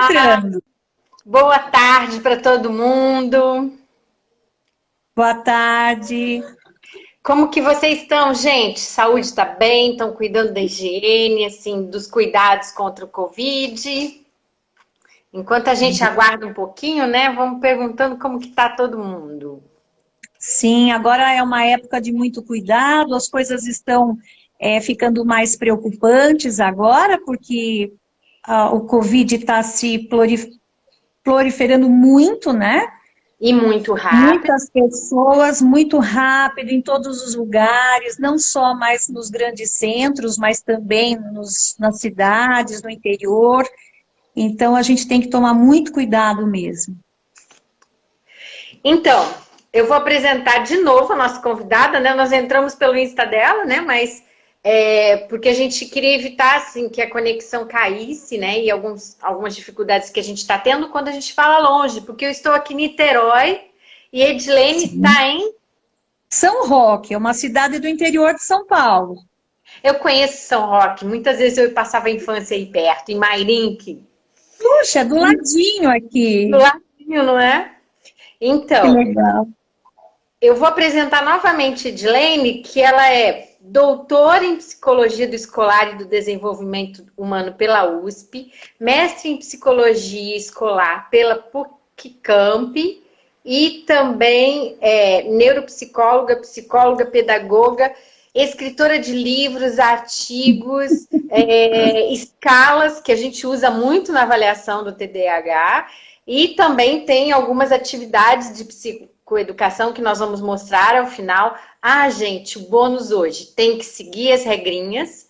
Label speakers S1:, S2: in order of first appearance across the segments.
S1: Entrando.
S2: Boa tarde para todo mundo.
S1: Boa tarde.
S2: Como que vocês estão, gente? Saúde está bem? Estão cuidando da higiene, assim, dos cuidados contra o Covid? Enquanto a gente aguarda um pouquinho, né? Vamos perguntando como que tá todo mundo.
S1: Sim, agora é uma época de muito cuidado, as coisas estão ficando mais preocupantes agora, porque o Covid está se proliferando muito, né?
S2: E muito rápido.
S1: Muitas pessoas, muito rápido, em todos os lugares, não só mais nos grandes centros, mas também nas cidades, no interior. Então, a gente tem que tomar muito cuidado mesmo.
S2: Então, eu vou apresentar de novo a nossa convidada, né? Nós entramos pelo Insta dela, né? Mas porque a gente queria evitar assim que a conexão caísse, né? E algumas dificuldades que a gente está tendo quando a gente fala longe, porque eu estou aqui em Niterói e a Edilene
S1: Sim.
S2: está em.
S1: São Roque é uma cidade do interior de São Paulo.
S2: Eu conheço São Roque, muitas vezes eu passava a infância aí perto, em Mairink.
S1: Puxa, do ladinho
S2: Do
S1: aqui.
S2: ladinho, não é?
S1: Que
S2: Então,
S1: legal.
S2: eu vou apresentar novamente a Edilene, que ela é doutora em Psicologia do Escolar e do Desenvolvimento Humano pela USP, mestre em Psicologia Escolar pela PUC-Camp e também neuropsicóloga, psicóloga, pedagoga, escritora de livros, artigos, escalas que a gente usa muito na avaliação do TDAH e também tem algumas atividades de psicoeducação que nós vamos mostrar ao final. Ah, gente, o bônus hoje tem que seguir as regrinhas.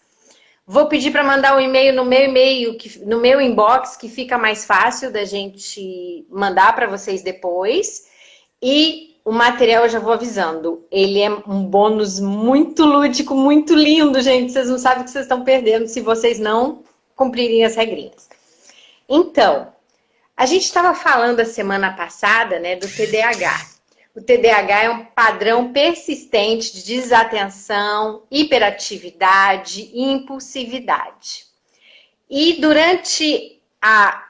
S2: Vou pedir para mandar um e-mail no meu e-mail, no meu inbox, que fica mais fácil da gente mandar para vocês depois. E o material eu já vou avisando. Ele é um bônus muito lúdico, muito lindo, gente. Vocês não sabem o que vocês estão perdendo se vocês não cumprirem as regrinhas. Então, a gente estava falando a semana passada, né, do TDAH. O TDAH é um padrão persistente de desatenção, hiperatividade e impulsividade. E durante a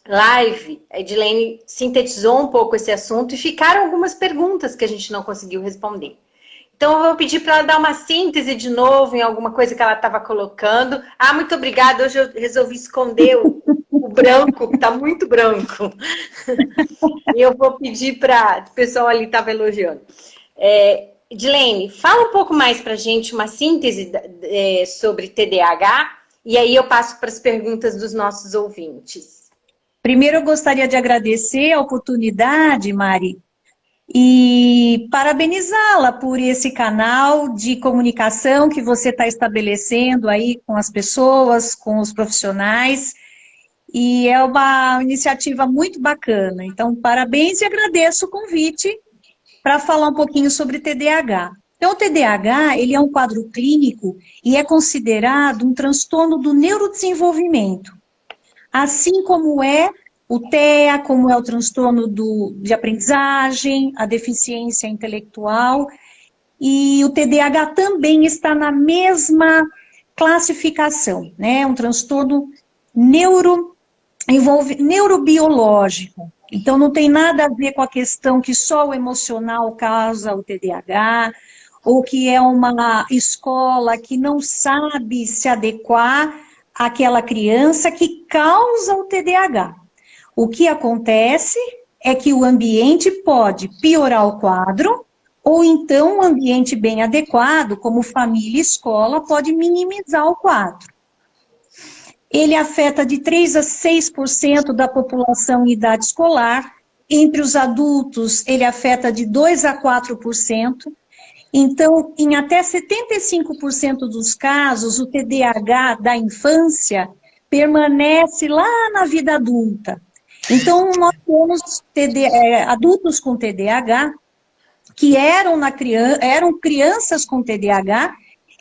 S2: live, a Edilene sintetizou um pouco esse assunto e ficaram algumas perguntas que a gente não conseguiu responder. Então, eu vou pedir para ela dar uma síntese de novo em alguma coisa que ela estava colocando. Ah, muito obrigada. Hoje eu resolvi esconder o branco, que está muito branco. E eu vou pedir para... O pessoal ali estava elogiando. Edilene, fala um pouco mais para a gente uma síntese sobre TDAH e aí eu passo para as perguntas dos nossos ouvintes.
S1: Primeiro, eu gostaria de agradecer a oportunidade, Mari, e parabenizá-la por esse canal de comunicação que você está estabelecendo aí com as pessoas, com os profissionais, e é uma iniciativa muito bacana. Então, parabéns e agradeço o convite para falar um pouquinho sobre TDAH. Então, o TDAH, ele é um quadro clínico e é considerado um transtorno do neurodesenvolvimento, assim como é o TEA, como é o transtorno de aprendizagem, a deficiência intelectual, e o TDAH também está na mesma classificação, né? Um transtorno neurobiológico. Então, não tem nada a ver com a questão que só o emocional causa o TDAH, ou que é uma escola que não sabe se adequar àquela criança que causa o TDAH. O que acontece é que o ambiente pode piorar o quadro, ou então um ambiente bem adequado, como família e escola, pode minimizar o quadro. Ele afeta de 3 a 6% da população em idade escolar. Entre os adultos, ele afeta de 2 a 4%. Então, em até 75% dos casos, o TDAH da infância permanece lá na vida adulta. Então, nós temos adultos com TDAH que eram crianças com TDAH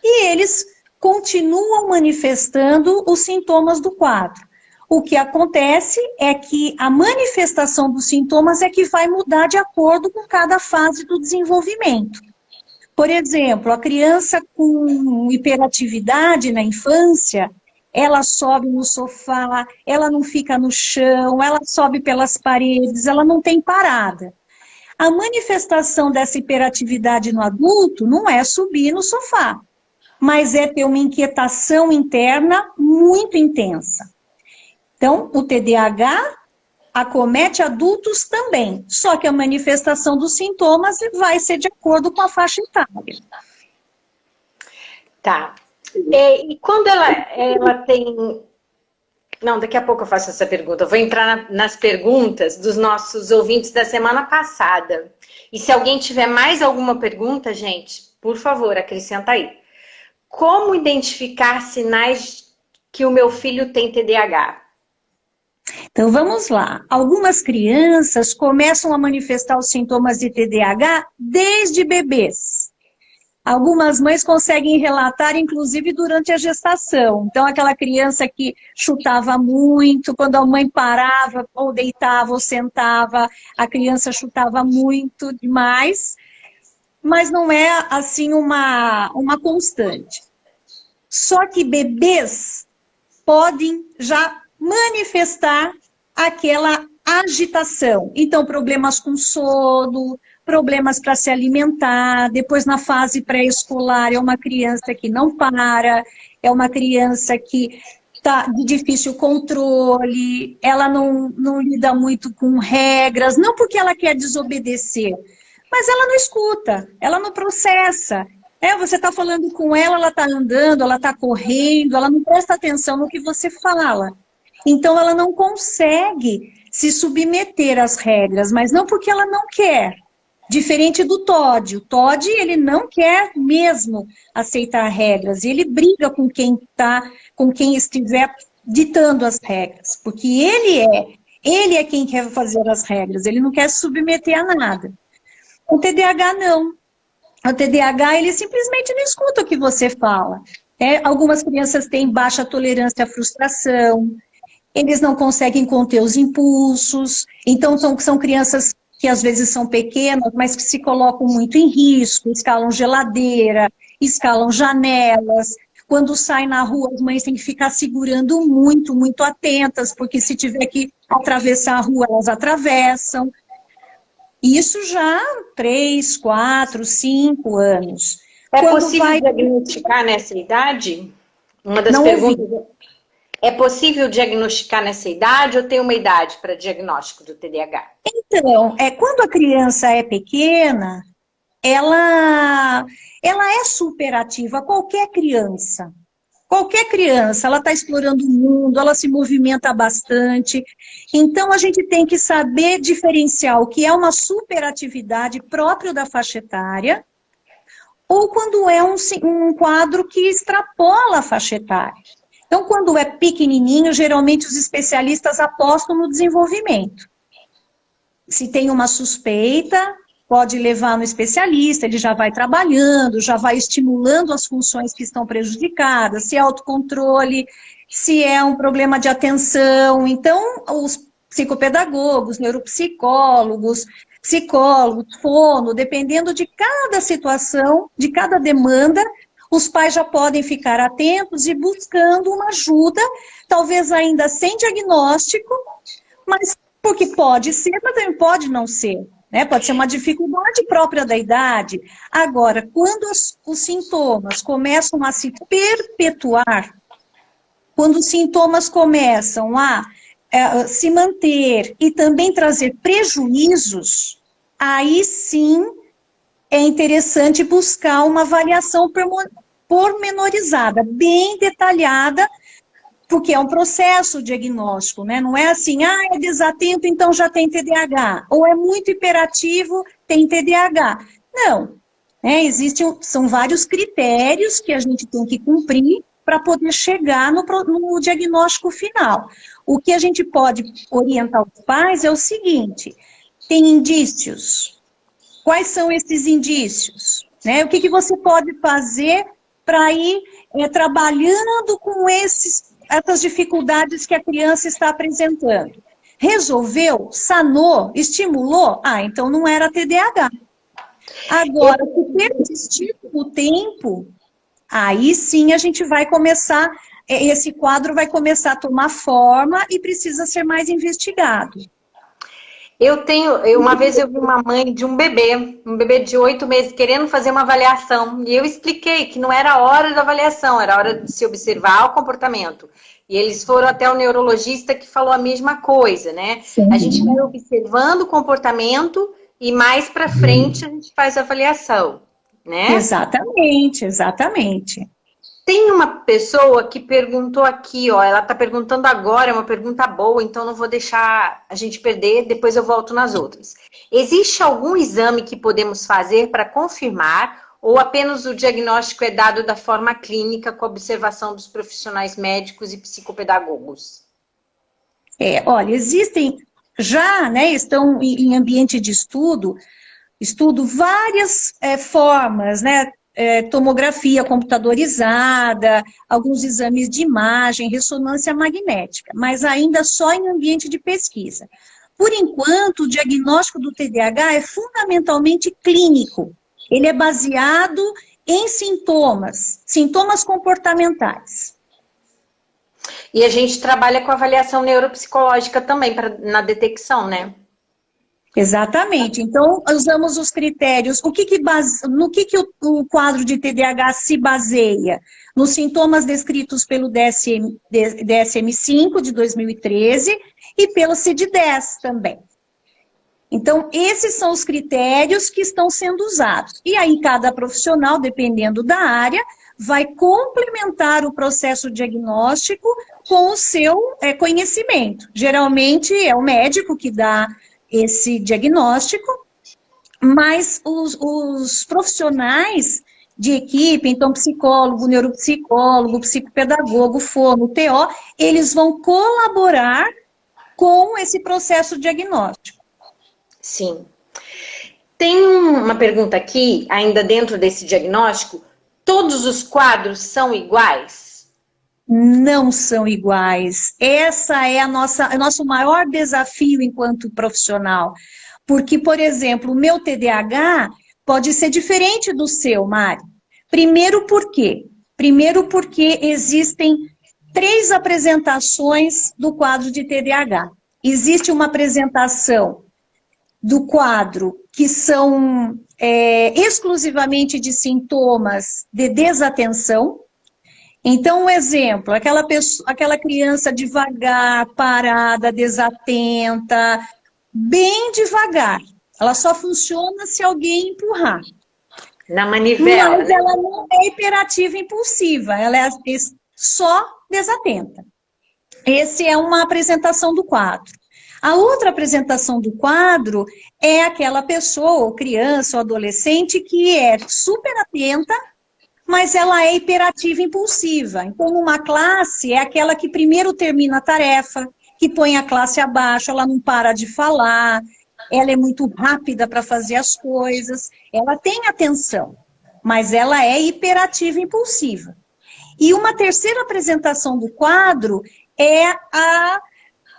S1: e eles continuam manifestando os sintomas do quadro. O que acontece é que a manifestação dos sintomas é que vai mudar de acordo com cada fase do desenvolvimento. Por exemplo, a criança com hiperatividade na infância, ela sobe no sofá, ela não fica no chão, ela sobe pelas paredes, ela não tem parada. A manifestação dessa hiperatividade no adulto não é subir no sofá, mas é ter uma inquietação interna muito intensa. Então, o TDAH acomete adultos também, só que a manifestação dos sintomas vai ser de acordo com a faixa etária.
S2: Tá. E quando ela tem... Não, daqui a pouco eu faço essa pergunta. Eu vou entrar nas perguntas dos nossos ouvintes da semana passada. E se alguém tiver mais alguma pergunta, gente, por favor, acrescenta aí. Como identificar sinais que o meu filho tem TDAH?
S1: Então, vamos lá. Algumas crianças começam a manifestar os sintomas de TDAH desde bebês. Algumas mães conseguem relatar, inclusive, durante a gestação. Então, aquela criança que chutava muito, quando a mãe parava, ou deitava, ou sentava, a criança chutava muito demais, mas não é, assim, uma constante. Só que bebês podem já manifestar aquela agitação. Então, problemas com sono, problemas para se alimentar, depois na fase pré-escolar é uma criança que não para, é uma criança que está de difícil controle, ela não lida muito com regras, não porque ela quer desobedecer, mas ela não escuta, ela não processa. Você está falando com ela está andando, ela está correndo, ela não presta atenção no que você fala. Então, ela não consegue se submeter às regras, mas não porque ela não quer. Diferente do Todd. O Todd, ele não quer mesmo aceitar regras. Ele briga com quem estiver ditando as regras. Porque ele é quem quer fazer as regras. Ele não quer se submeter a nada. O TDAH, não. O TDAH, ele simplesmente não escuta o que você fala. Algumas crianças têm baixa tolerância à frustração. Eles não conseguem conter os impulsos, então são crianças que às vezes são pequenas, mas que se colocam muito em risco, escalam geladeira, escalam janelas. Quando saem na rua, as mães têm que ficar segurando muito, muito atentas, porque se tiver que atravessar a rua, elas atravessam. Isso já 3, 4, 5 anos.
S2: É possível diagnosticar nessa idade? Uma das perguntas... É possível diagnosticar nessa idade ou tem uma idade para diagnóstico do TDAH?
S1: Então, quando a criança é pequena, ela é superativa, qualquer criança. Qualquer criança, ela está explorando o mundo, ela se movimenta bastante. Então, a gente tem que saber diferenciar o que é uma superatividade próprio da faixa etária ou quando é um quadro que extrapola a faixa etária. Então, quando é pequenininho, geralmente os especialistas apostam no desenvolvimento. Se tem uma suspeita, pode levar no especialista, ele já vai trabalhando, já vai estimulando as funções que estão prejudicadas, se é autocontrole, se é um problema de atenção. Então, os psicopedagogos, neuropsicólogos, psicólogos, fono, dependendo de cada situação, de cada demanda, os pais já podem ficar atentos e buscando uma ajuda, talvez ainda sem diagnóstico, mas porque pode ser, mas também pode não ser. Pode ser uma dificuldade própria da idade. Agora, quando os sintomas começam a se perpetuar, quando os sintomas começam a se manter e também trazer prejuízos, aí sim é interessante buscar uma avaliação pormenorizada, bem detalhada, porque é um processo diagnóstico, né? Não é assim, é desatento, então já tem TDAH. Ou é muito hiperativo, tem TDAH. Não. São vários critérios que a gente tem que cumprir para poder chegar no diagnóstico final. O que a gente pode orientar os pais é o seguinte, tem indícios? Quais são esses indícios? O que você pode fazer para ir trabalhando com essas dificuldades que a criança está apresentando? Resolveu? Sanou? Estimulou? Então não era TDAH. Agora, se persistir o tempo, aí sim a gente vai começar esse quadro vai começar a tomar forma e precisa ser mais investigado.
S2: Uma vez eu vi uma mãe de um bebê de 8 meses, querendo fazer uma avaliação. E eu expliquei que não era a hora da avaliação, era a hora de se observar o comportamento. E eles foram até o neurologista que falou a mesma coisa, né?
S1: Sim.
S2: A gente vai observando o comportamento e mais para frente a gente faz a avaliação, né?
S1: Exatamente, exatamente.
S2: Tem uma pessoa que perguntou aqui, ó, ela está perguntando agora, é uma pergunta boa, então não vou deixar a gente perder, depois eu volto nas outras. Existe algum exame que podemos fazer para confirmar ou apenas o diagnóstico é dado da forma clínica com a observação dos profissionais médicos e psicopedagogos?
S1: Olha, existem já, né, estão em ambiente de estudo várias formas, né, tomografia computadorizada, alguns exames de imagem, ressonância magnética, mas ainda só em ambiente de pesquisa. Por enquanto, o diagnóstico do TDAH é fundamentalmente clínico. Ele é baseado em sintomas comportamentais.
S2: E a gente trabalha com avaliação neuropsicológica também na detecção, né?
S1: Exatamente. Então, usamos os critérios. No que o quadro de TDAH se baseia? Nos sintomas descritos pelo DSM-5 de 2013 e pelo CID-10 também. Então, esses são os critérios que estão sendo usados. E aí, cada profissional, dependendo da área, vai complementar o processo diagnóstico com o seu conhecimento. Geralmente, é o médico que dá esse diagnóstico, mas os profissionais de equipe, então psicólogo, neuropsicólogo, psicopedagogo, fono, TO, eles vão colaborar com esse processo diagnóstico.
S2: Sim. Tem uma pergunta aqui, ainda dentro desse diagnóstico, todos os quadros são iguais?
S1: Não são iguais. Essa é o nosso maior desafio enquanto profissional. Porque, por exemplo, o meu TDAH pode ser diferente do seu, Mari. Primeiro, por quê? Primeiro, porque existem 3 apresentações do quadro de TDAH. Existe uma apresentação do quadro que são exclusivamente de sintomas de desatenção. Então, um exemplo, aquela criança devagar, parada, desatenta, bem devagar. Ela só funciona se alguém empurrar.
S2: Na manivela.
S1: Mas ela não é hiperativa impulsiva, ela é só desatenta. Essa é uma apresentação do quadro. A outra apresentação do quadro é aquela pessoa, ou criança, ou adolescente, que é super atenta, mas ela é hiperativa impulsiva. Então, numa classe, é aquela que primeiro termina a tarefa, que põe a classe abaixo, ela não para de falar, ela é muito rápida para fazer as coisas, ela tem atenção, mas ela é hiperativa impulsiva. E uma terceira apresentação do quadro é a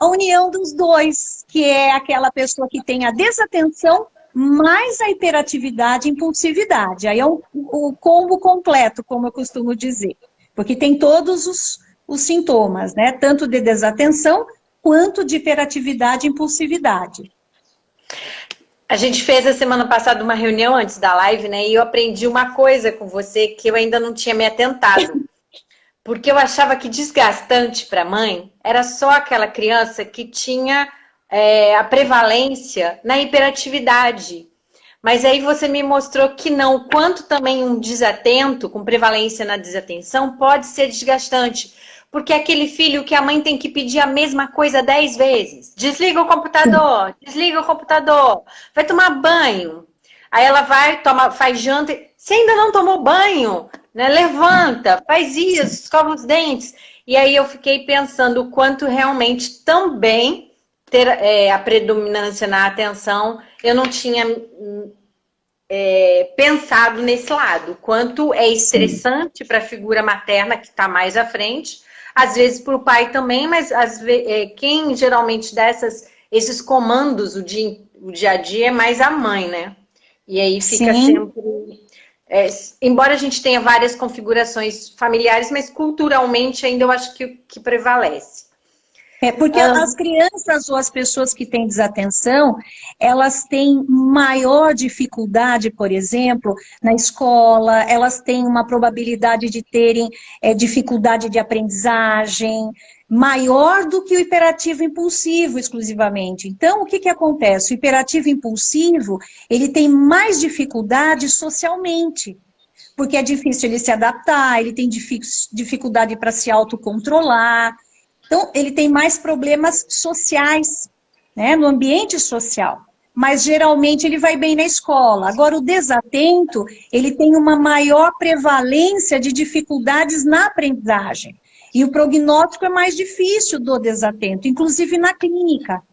S1: união dos dois, que é aquela pessoa que tem a desatenção mais a hiperatividade e impulsividade. Aí é o combo completo, como eu costumo dizer. Porque tem todos os sintomas, né? Tanto de desatenção, quanto de hiperatividade e impulsividade.
S2: A gente fez a semana passada uma reunião antes da live, né? E eu aprendi uma coisa com você que eu ainda não tinha me atentado. Porque eu achava que desgastante para a mãe era só aquela criança que tinha a prevalência na hiperatividade. Mas aí você me mostrou que não, quanto também um desatento, com prevalência na desatenção, pode ser desgastante. Porque é aquele filho que a mãe tem que pedir a mesma coisa 10 vezes. Desliga o computador, vai tomar banho. Aí ela vai, faz janta. Você ainda não tomou banho, né? Levanta, faz isso, escova os dentes. E aí eu fiquei pensando o quanto realmente também ter a predominância na atenção, eu não tinha pensado nesse lado. Quanto é estressante para a figura materna que está mais à frente, às vezes para o pai também, mas quem geralmente dá esses comandos o dia a dia é mais a mãe, né? E aí fica sempre embora a gente tenha várias configurações familiares, mas culturalmente ainda eu acho que prevalece.
S1: Porque as crianças ou as pessoas que têm desatenção, elas têm maior dificuldade, por exemplo, na escola, elas têm uma probabilidade de terem dificuldade de aprendizagem maior do que o hiperativo impulsivo, exclusivamente. Então, o que que acontece? O hiperativo impulsivo, ele tem mais dificuldade socialmente, porque é difícil ele se adaptar, ele tem dificuldade para se autocontrolar. Então, ele tem mais problemas sociais, né, no ambiente social. Mas, geralmente, ele vai bem na escola. Agora, o desatento, ele tem uma maior prevalência de dificuldades na aprendizagem. E o prognóstico é mais difícil do desatento, inclusive na clínica.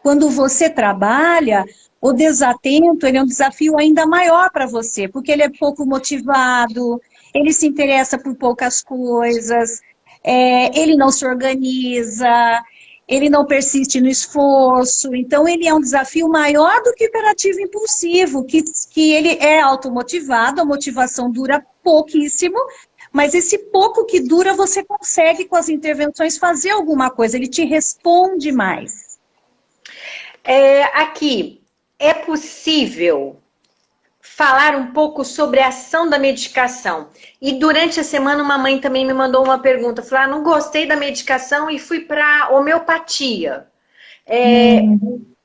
S1: Quando você trabalha, o desatento, ele é um desafio ainda maior para você, porque ele é pouco motivado, ele se interessa por poucas coisas, ele não se organiza, ele não persiste no esforço, então ele é um desafio maior do que o hiperativo impulsivo, que ele é automotivado, a motivação dura pouquíssimo, mas esse pouco que dura você consegue com as intervenções fazer alguma coisa, ele te responde mais.
S2: Aqui, é possível falar um pouco sobre a ação da medicação. E durante a semana uma mãe também me mandou uma pergunta, falou, não gostei da medicação e fui para homeopatia.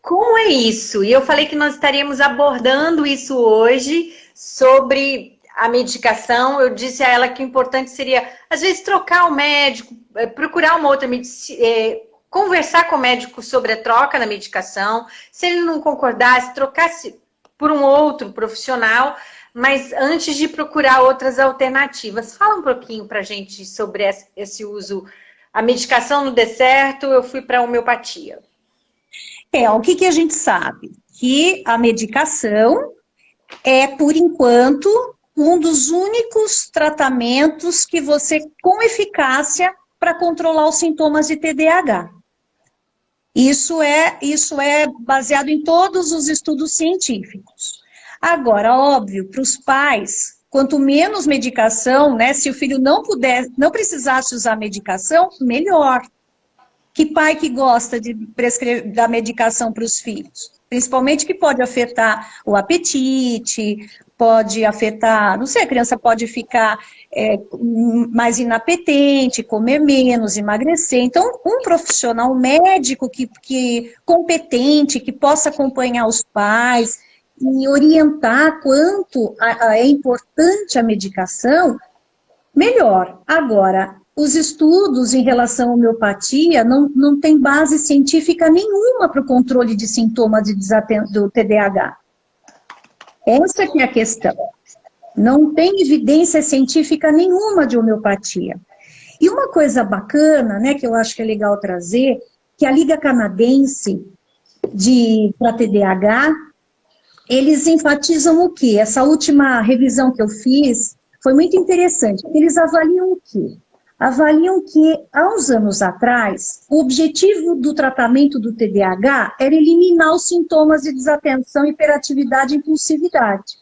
S2: Como é isso? E eu falei que nós estaríamos abordando isso hoje, sobre a medicação. Eu disse a ela que o importante seria, às vezes, trocar o médico, procurar uma outra medicina, conversar com o médico sobre a troca da medicação. Se ele não concordasse, trocasse por um outro profissional, mas antes de procurar outras alternativas. Fala um pouquinho pra gente sobre esse uso. A medicação não deu certo, eu fui para a homeopatia.
S1: O que a gente sabe? Que a medicação é, por enquanto, um dos únicos tratamentos que você, com eficácia, para controlar os sintomas de TDAH. Isso é baseado em todos os estudos científicos. Agora, óbvio, para os pais, quanto menos medicação, né, se o filho não precisasse usar medicação, melhor. Que pai que gosta de prescrever da medicação para os filhos? Principalmente que pode afetar o apetite, pode afetar, não sei, a criança pode ficar mais inapetente, comer menos, emagrecer. Então, um profissional médico competente, que possa acompanhar os pais e orientar quanto é importante a medicação, melhor. Agora, os estudos em relação à homeopatia não tem base científica nenhuma para o controle de sintomas do TDAH. Essa que é a questão. Não tem evidência científica nenhuma de homeopatia. E uma coisa bacana, né, que eu acho que é legal trazer, que a Liga Canadense para TDAH, eles enfatizam o quê? Essa última revisão que eu fiz foi muito interessante. Eles avaliam o quê? Avaliam que, há uns anos atrás, o objetivo do tratamento do TDAH era eliminar os sintomas de desatenção, hiperatividade e impulsividade.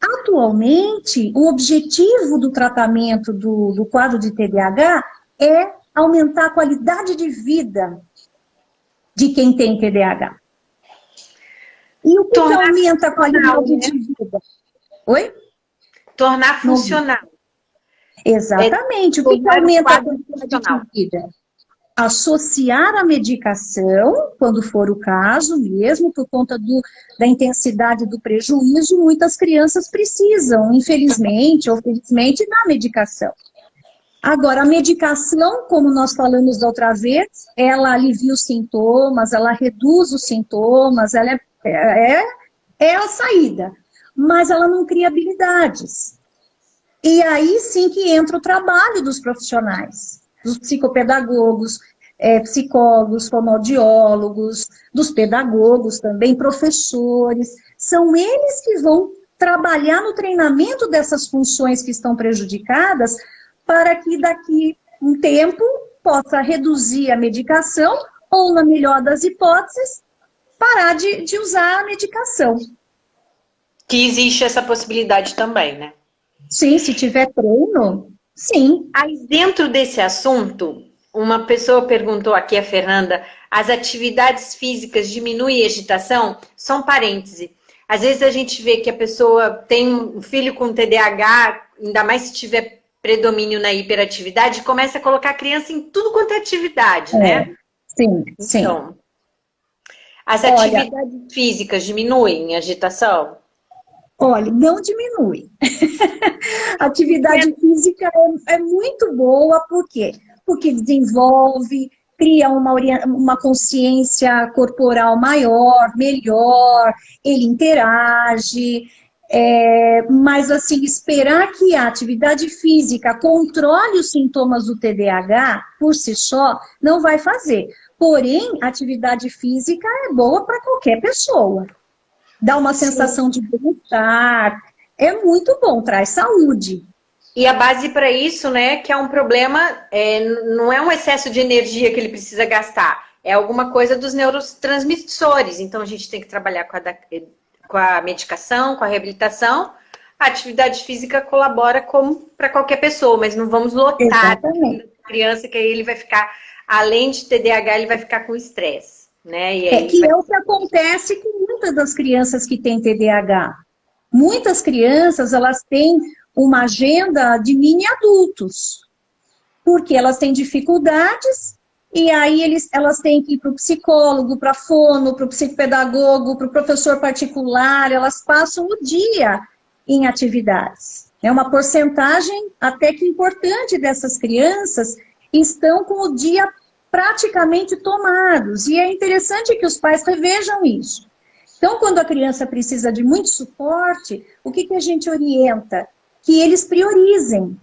S1: Atualmente, o objetivo do tratamento do quadro de TDAH é aumentar a qualidade de vida de quem tem TDAH. E o que aumenta a qualidade de vida? Oi?
S2: Tornar funcional.
S1: Exatamente. O que aumenta a qualidade de vida? Associar a medicação, quando for o caso mesmo, por conta da intensidade do prejuízo, muitas crianças precisam, infelizmente ou felizmente, da medicação. Agora, a medicação, como nós falamos da outra vez, ela alivia os sintomas, ela reduz os sintomas, ela é a saída, mas ela não cria habilidades. E aí sim que entra o trabalho dos profissionais, dos psicopedagogos, psicólogos, fonoaudiólogos, dos pedagogos também, professores. São eles que vão trabalhar no treinamento dessas funções que estão prejudicadas para que daqui um tempo possa reduzir a medicação ou, na melhor das hipóteses, parar de usar a medicação.
S2: Que existe essa possibilidade também, né?
S1: Sim, se tiver treino, sim.
S2: Aí, dentro desse assunto, uma pessoa perguntou aqui, a Fernanda, as atividades físicas diminuem a agitação? Só um parêntese. Às vezes a gente vê que a pessoa tem um filho com TDAH, ainda mais se tiver predomínio na hiperatividade, começa a colocar a criança em tudo quanto é atividade, né?
S1: Sim, sim.
S2: Então, as
S1: Olha,
S2: atividades físicas diminuem a agitação?
S1: olha, não diminui. Atividade física é muito boa, por quê? Porque desenvolve, cria uma consciência corporal maior, melhor, ele interage, mas assim, esperar que a atividade física controle os sintomas do TDAH por si só, não vai fazer. Porém, a atividade física é boa para qualquer pessoa. Dá uma sensação de bem-estar, é muito bom, traz saúde.
S2: E a base para isso, né, que é um problema, não é um excesso de energia que ele precisa gastar, é alguma coisa dos neurotransmissores. Então a gente tem que trabalhar com a medicação, com a reabilitação. A atividade física colabora como para qualquer pessoa, mas não vamos lotar a criança, que aí ele vai ficar, além de TDAH, ele vai ficar com estresse, né? E aí
S1: É o que acontece com muitas das crianças que têm TDAH. Muitas crianças, elas têm uma agenda de mini adultos, porque elas têm dificuldades e aí elas têm que ir para o psicólogo, para a fono, para o psicopedagogo, para o professor particular, elas passam o dia em atividades. É uma porcentagem até que importante dessas crianças estão com o dia praticamente tomados, e é interessante que os pais revejam isso. Então, quando a criança precisa de muito suporte, o que a gente orienta? Que eles priorizem.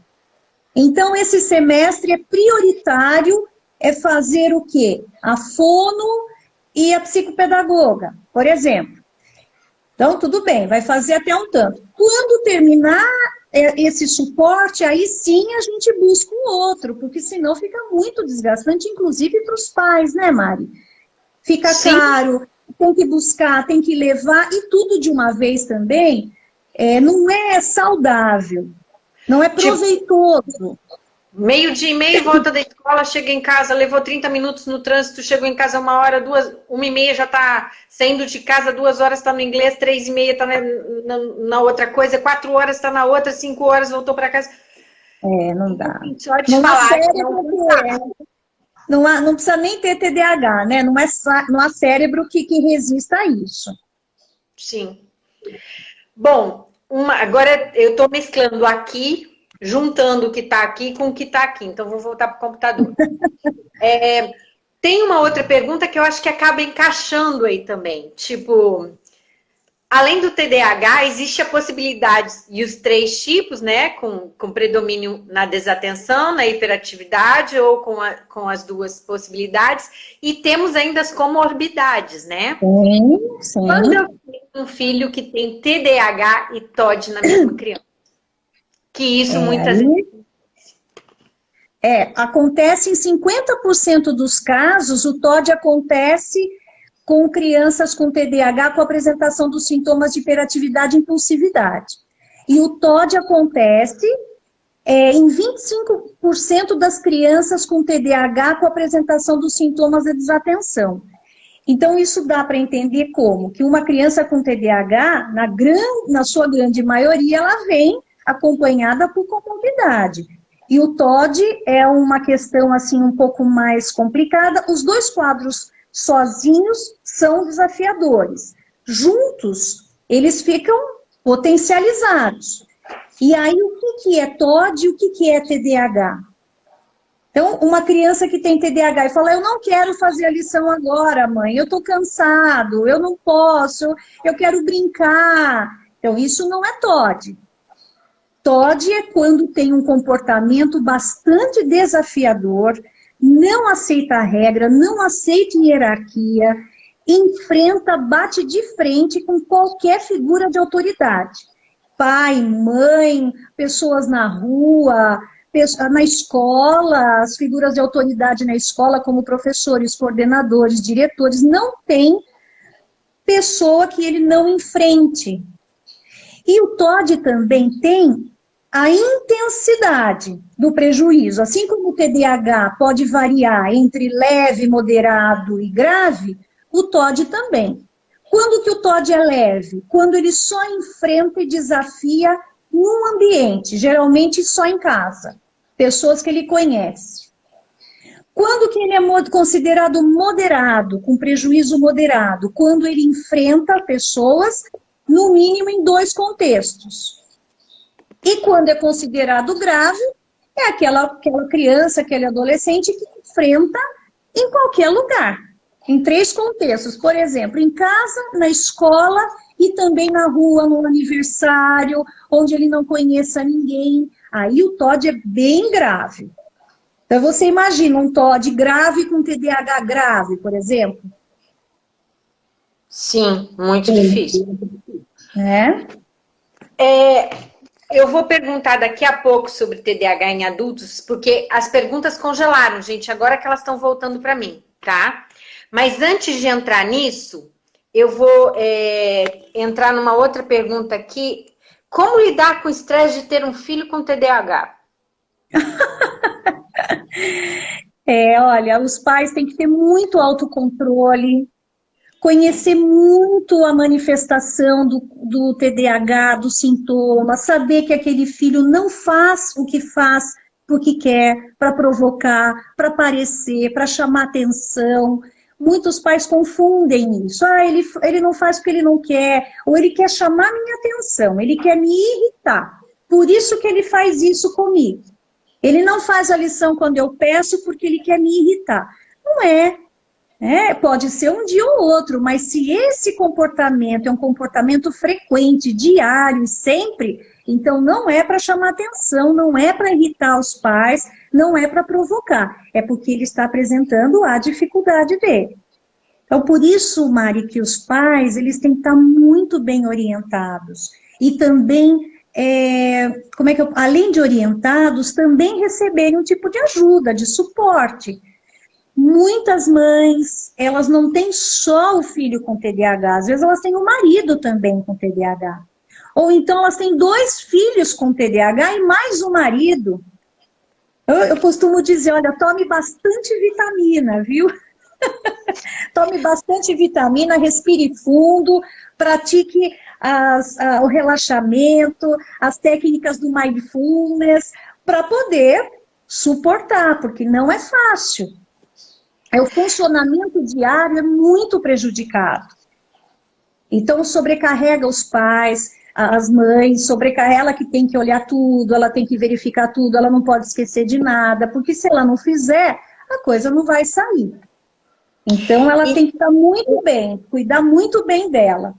S1: Então, esse semestre é prioritário, é fazer o quê? A fono e a psicopedagoga, por exemplo. Então, tudo bem, vai fazer até um tanto. Quando terminar esse suporte, aí sim a gente busca um outro, porque senão fica muito desgastante, inclusive para os pais, né, Mari? Fica caro, tem que buscar, tem que levar, e tudo de uma vez também não é saudável, não é proveitoso.
S2: Meio-dia e meio, volta da escola, chega em casa, levou 30 minutos no trânsito, chegou em casa 1h, 1h30 já tá saindo de casa, 2 horas está no inglês, 3h30 tá na outra coisa, 4 horas está na outra, 5 horas voltou para casa.
S1: Não dá.
S2: Só te falar.
S1: Não precisa nem ter TDAH, né? Não há cérebro que resista a isso.
S2: Sim. Bom, agora eu estou mesclando aqui, juntando o que está aqui com o que está aqui. Então, vou voltar para o computador. Tem uma outra pergunta que eu acho que acaba encaixando aí também. Tipo, além do TDAH, existe a possibilidade, e os 3 tipos, né? Com predomínio na desatenção, na hiperatividade ou com as 2 possibilidades. E temos ainda as comorbidades, né?
S1: Sim.
S2: Quando eu tenho um filho que tem TDAH e TOD na mesma criança? Que isso muitas vezes...
S1: Acontece em 50% dos casos, o TOD acontece com crianças com TDAH com apresentação dos sintomas de hiperatividade e impulsividade. E o TOD acontece em 25% das crianças com TDAH com apresentação dos sintomas de desatenção. Então, isso dá para entender como que uma criança com TDAH, na sua grande maioria, ela vem acompanhada por comorbidade. E o TOD é uma questão assim um pouco mais complicada. Os 2 quadros sozinhos são desafiadores. Juntos, eles ficam potencializados. E aí, o que é TOD e o que é TDAH? Então, uma criança que tem TDAH e fala, eu não quero fazer a lição agora, mãe, eu estou cansado, eu não posso, eu quero brincar. Então, isso não é TOD. TOD é quando tem um comportamento bastante desafiador, não aceita a regra, não aceita hierarquia, enfrenta, bate de frente com qualquer figura de autoridade. Pai, mãe, pessoas na rua, na escola, as figuras de autoridade na escola, como professores, coordenadores, diretores, não tem pessoa que ele não enfrente. E o TOD também tem a intensidade do prejuízo. Assim como o TDAH pode variar entre leve, moderado e grave, o TOD também. Quando que o TOD é leve? Quando ele só enfrenta e desafia num ambiente, geralmente só em casa, pessoas que ele conhece. Quando que ele é considerado moderado, com prejuízo moderado? Quando ele enfrenta pessoas, no mínimo em 2 contextos. E quando é considerado grave, é aquela criança, aquele adolescente que enfrenta em qualquer lugar, em 3 contextos. Por exemplo, em casa, na escola e também na rua, no aniversário, onde ele não conheça ninguém. Aí o TOD é bem grave. Então, você imagina um TOD grave com TDAH grave, por exemplo?
S2: Sim, muito difícil. Eu vou perguntar daqui a pouco sobre TDAH em adultos, porque as perguntas congelaram, gente, agora que elas estão voltando para mim, tá? Mas antes de entrar nisso, eu vou entrar numa outra pergunta aqui. Como lidar com o estresse de ter um filho com TDAH?
S1: Olha, os pais têm que ter muito autocontrole, conhecer muito a manifestação do TDAH, dos sintomas, saber que aquele filho não faz o que faz porque quer, para provocar, para aparecer, para chamar atenção. Muitos pais confundem isso. Ele não faz porque ele não quer, ou ele quer chamar minha atenção, ele quer me irritar. Por isso que ele faz isso comigo. Ele não faz a lição quando eu peço porque ele quer me irritar. Não é. Pode ser um dia ou outro, mas se esse comportamento é um comportamento frequente, diário, sempre, então não é para chamar atenção, não é para irritar os pais, não é para provocar. É porque ele está apresentando a dificuldade dele. Então, por isso, Mari, que os pais, eles têm que estar muito bem orientados. E também... além de orientados, também receberem um tipo de ajuda, de suporte. Muitas mães, elas não têm só o filho com TDAH, às vezes elas têm o marido também com TDAH. Ou então elas têm 2 filhos com TDAH e mais um marido. Eu costumo dizer, olha, tome bastante vitamina, viu? Tome bastante vitamina, respire fundo, pratique o relaxamento, as técnicas do mindfulness, para poder suportar, porque não é fácil. O funcionamento diário é muito prejudicado. Então, sobrecarrega os pais, as mães, sobrecarrega ela que tem que olhar tudo, ela tem que verificar tudo, ela não pode esquecer de nada, porque se ela não fizer, a coisa não vai sair. Então, ela tem que estar muito bem, cuidar muito bem dela.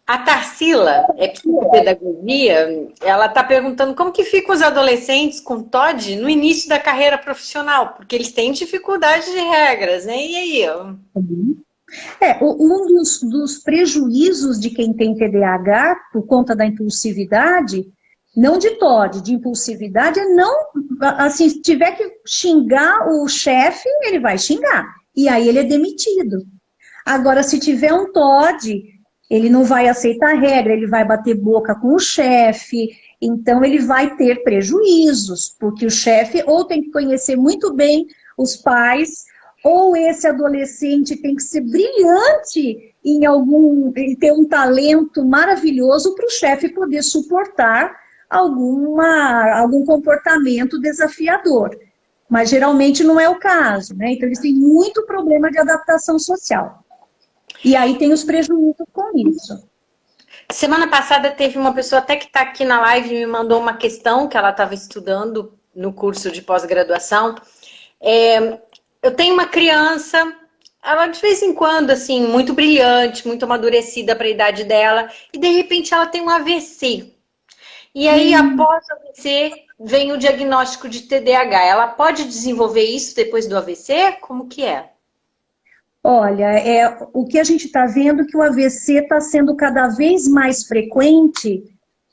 S2: A Tarsila, psicopedagogia, ela está perguntando como que ficam os adolescentes com TOD no início da carreira profissional, porque eles têm dificuldade de regras, né? E aí?
S1: Um dos prejuízos de quem tem TDAH, por conta da impulsividade, não de TOD, de impulsividade, é não, assim, se tiver que xingar o chefe, ele vai xingar, e aí ele é demitido. Agora, se tiver um TOD... ele não vai aceitar a regra, ele vai bater boca com o chefe, então ele vai ter prejuízos, porque o chefe ou tem que conhecer muito bem os pais, ou esse adolescente tem que ser brilhante em ter um talento maravilhoso para o chefe poder suportar algum comportamento desafiador. Mas geralmente não é o caso, né? Então eles têm muito problema de adaptação social. E aí tem os prejuízos com isso.
S2: Semana passada teve uma pessoa até que está aqui na live e me mandou uma questão que ela estava estudando no curso de pós-graduação. Eu tenho uma criança, ela de vez em quando, assim, muito brilhante, muito amadurecida para a idade dela, e de repente ela tem um AVC. E aí, após o AVC, vem o diagnóstico de TDAH. Ela pode desenvolver isso depois do AVC? Como que é?
S1: Olha, o que a gente está vendo é que o AVC está sendo cada vez mais frequente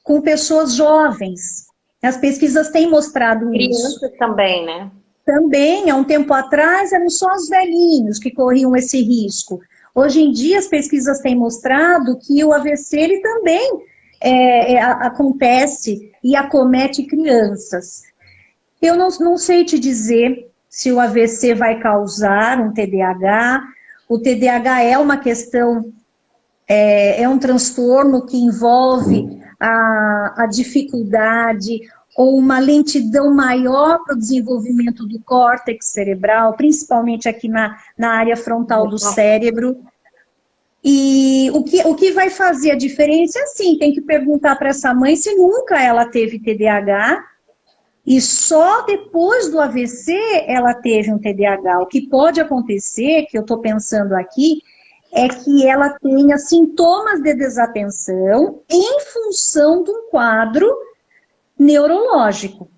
S1: com pessoas jovens. As pesquisas têm mostrado isso.
S2: Crianças também, né?
S1: Também, há um tempo atrás, eram só os velhinhos que corriam esse risco. Hoje em dia, as pesquisas têm mostrado que o AVC ele também acontece e acomete crianças. Eu não sei te dizer se o AVC vai causar um TDAH. O TDAH é uma questão, é um transtorno que envolve a dificuldade ou uma lentidão maior para o desenvolvimento do córtex cerebral, principalmente aqui na área frontal do cérebro. E o que vai fazer a diferença, sim, tem que perguntar para essa mãe se nunca ela teve TDAH, e só depois do AVC ela teve um TDAH. O que pode acontecer, que eu estou pensando aqui, é que ela tenha sintomas de desatenção em função de um quadro neurológico.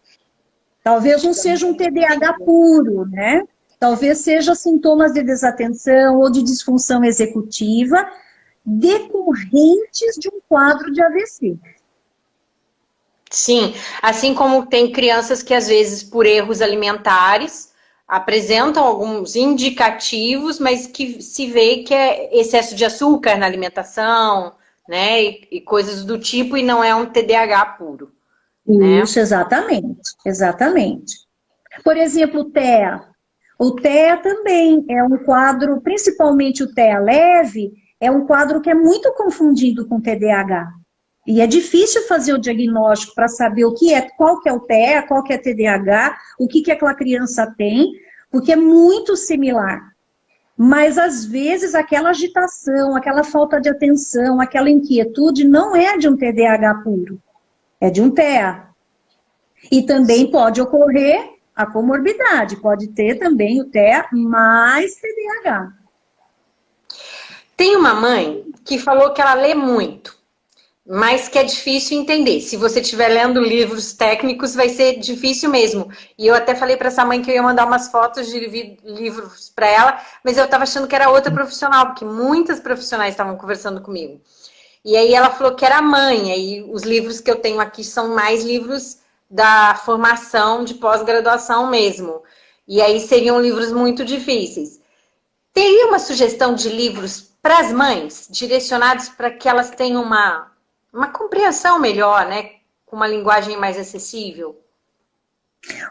S1: Talvez não seja um TDAH puro, né? Talvez seja sintomas de desatenção ou de disfunção executiva decorrentes de um quadro de AVC.
S2: Sim, assim como tem crianças que às vezes por erros alimentares apresentam alguns indicativos, mas que se vê que é excesso de açúcar na alimentação, né, e coisas do tipo, e não é um TDAH puro.
S1: Isso, né? Exatamente. Por exemplo, o TEA. O TEA também é um quadro, principalmente o TEA leve, é um quadro que é muito confundido com TDAH. E é difícil fazer o diagnóstico para saber qual que é o TEA, qual que é TDAH, o que aquela criança tem, porque é muito similar. Mas, às vezes, aquela agitação, aquela falta de atenção, aquela inquietude não é de um TDAH puro, é de um TEA. E também pode ocorrer a comorbidade, pode ter também o TEA mais TDAH.
S2: Tem uma mãe que falou que ela lê muito, mas que é difícil entender. Se você estiver lendo livros técnicos, vai ser difícil mesmo. E eu até falei para essa mãe que eu ia mandar umas fotos de livros para ela, mas eu estava achando que era outra profissional, porque muitas profissionais estavam conversando comigo. E aí ela falou que era mãe, e os livros que eu tenho aqui são mais livros da formação de pós-graduação mesmo. E aí seriam livros muito difíceis. Teria uma sugestão de livros para as mães, direcionados para que elas tenham uma compreensão melhor, né? Com uma linguagem mais acessível?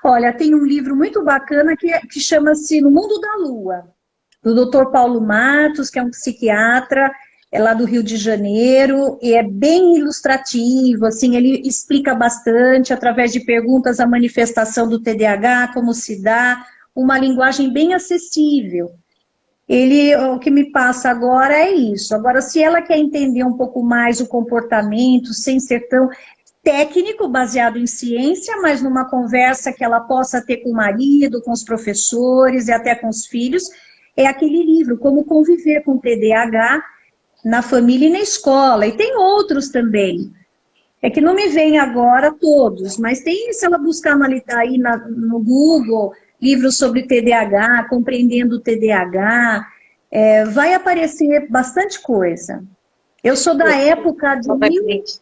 S1: Olha, tem um livro muito bacana que chama-se No Mundo da Lua, do Dr. Paulo Matos, que é um psiquiatra, é lá do Rio de Janeiro, e é bem ilustrativo, assim, ele explica bastante, através de perguntas, a manifestação do TDAH, como se dá, uma linguagem bem acessível. O que me passa agora é isso. Agora, se ela quer entender um pouco mais o comportamento, sem ser tão técnico, baseado em ciência, mas numa conversa que ela possa ter com o marido, com os professores e até com os filhos, é aquele livro, Como Conviver com TDAH na Família e na Escola. E tem outros também. É que não me vem agora todos, mas tem, se ela buscar aí no Google, livros sobre TDAH, compreendendo o TDAH, vai aparecer bastante coisa. Eu sou da época de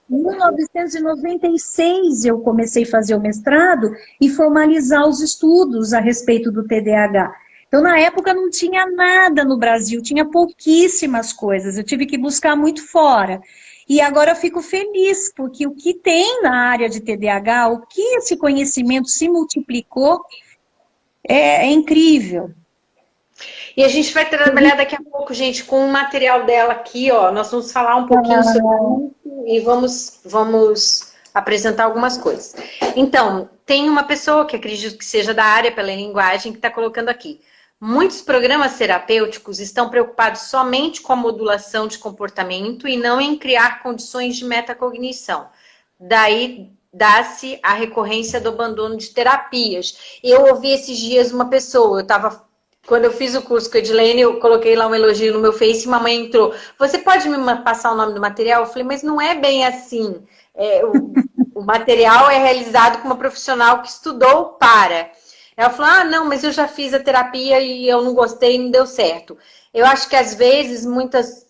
S1: 1996, eu comecei a fazer o mestrado e formalizar os estudos a respeito do TDAH. Então, na época, não tinha nada no Brasil, tinha pouquíssimas coisas, eu tive que buscar muito fora. E agora eu fico feliz, porque o que tem na área de TDAH, o que esse conhecimento se multiplicou, é incrível.
S2: E a gente vai trabalhar daqui a pouco, gente, com o material dela aqui, ó. Nós vamos falar um pouquinho sobre isso e vamos apresentar algumas coisas. Então, tem uma pessoa que acredito que seja da área pela linguagem que está colocando aqui. Muitos programas terapêuticos estão preocupados somente com a modulação de comportamento e não em criar condições de metacognição. Daí dá-se a recorrência do abandono de terapias. Eu ouvi esses dias uma pessoa, quando eu fiz o curso com a Edilene, eu coloquei lá um elogio no meu Face e mamãe entrou. Você pode me passar o nome do material? Eu falei, mas não é bem assim. O material é realizado com uma profissional que estudou para. Ela falou, não, mas eu já fiz a terapia e eu não gostei, não deu certo. Eu acho que às vezes, muitas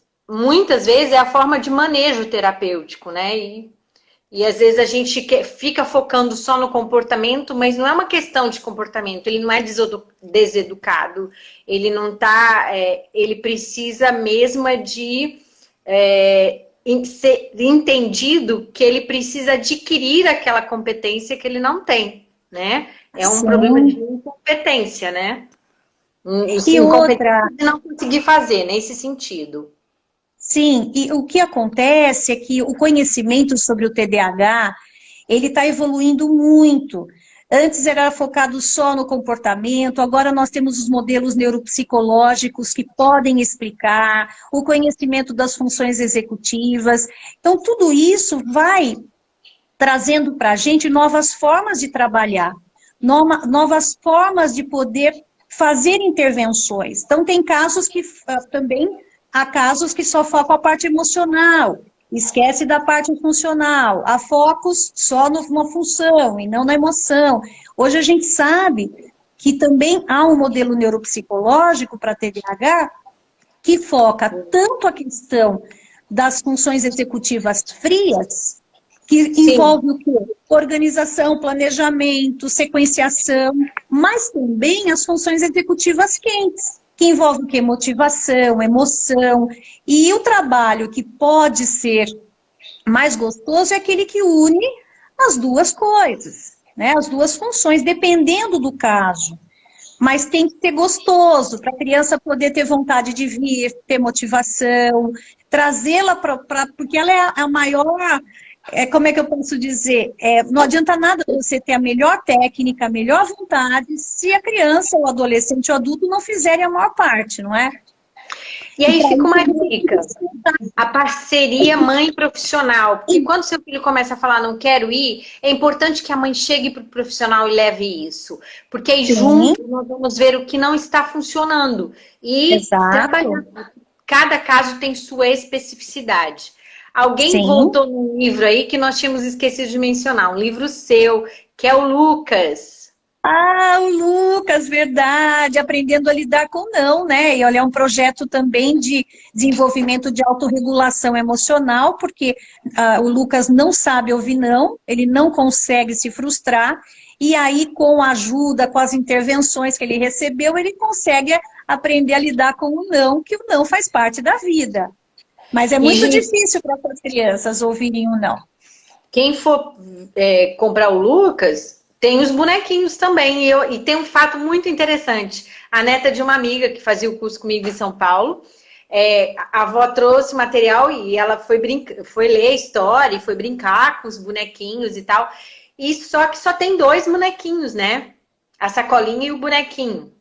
S2: vezes, é a forma de manejo terapêutico, né? E às vezes a gente fica focando só no comportamento, mas não é uma questão de comportamento, ele não é deseducado, ele não tá, ele precisa mesmo de ser entendido que ele precisa adquirir aquela competência que ele não tem, né? É um problema de incompetência, né?
S1: E
S2: Incompetência de não conseguir fazer, nesse sentido.
S1: Sim, e o que acontece é que o conhecimento sobre o TDAH, ele está evoluindo muito. Antes era focado só no comportamento, agora nós temos os modelos neuropsicológicos que podem explicar, o conhecimento das funções executivas. Então, tudo isso vai trazendo para a gente novas formas de trabalhar, novas formas de poder fazer intervenções. Então, tem casos que também há casos que só focam a parte emocional, esquece da parte funcional, há focos só numa função e não na emoção. Hoje a gente sabe que também há um modelo neuropsicológico para TDAH que foca tanto a questão das funções executivas frias, que envolve o quê? Organização, planejamento, sequenciação, mas também as funções executivas quentes, que envolve o quê? Motivação, emoção, e o trabalho que pode ser mais gostoso é aquele que une as duas coisas, né? As duas funções, dependendo do caso. Mas tem que ser gostoso, para a criança poder ter vontade de vir, ter motivação, trazê-la para... Porque ela é a maior... como é que eu posso dizer? Não adianta nada você ter a melhor técnica, a melhor vontade, se a criança, o adolescente, o adulto não fizerem a maior parte, não é?
S2: E aí fica uma dica, a parceria mãe profissional, porque quando seu filho começa a falar não quero ir, é importante que a mãe chegue para o profissional e leve isso, porque aí juntos nós vamos ver o que não está funcionando e trabalhar. Cada caso tem sua especificidade. Alguém voltou num livro aí que nós tínhamos esquecido de mencionar, um livro seu, que é o Lucas.
S1: Ah, o Lucas, verdade, aprendendo a lidar com não, né? E olha, é um projeto também de desenvolvimento de autorregulação emocional, porque o Lucas não sabe ouvir não, ele não consegue se frustrar, e aí com a ajuda, com as intervenções que ele recebeu, ele consegue aprender a lidar com o não, que o não faz parte da vida. Mas é muito difícil para as crianças ouvirem o não.
S2: Quem for comprar o Lucas... Tem os bonequinhos também, e tem um fato muito interessante. A neta de uma amiga que fazia o curso comigo em São Paulo, a avó trouxe material e ela foi ler a história e foi brincar com os bonequinhos e tal. E só que só tem 2 bonequinhos, né? A sacolinha e o bonequinho.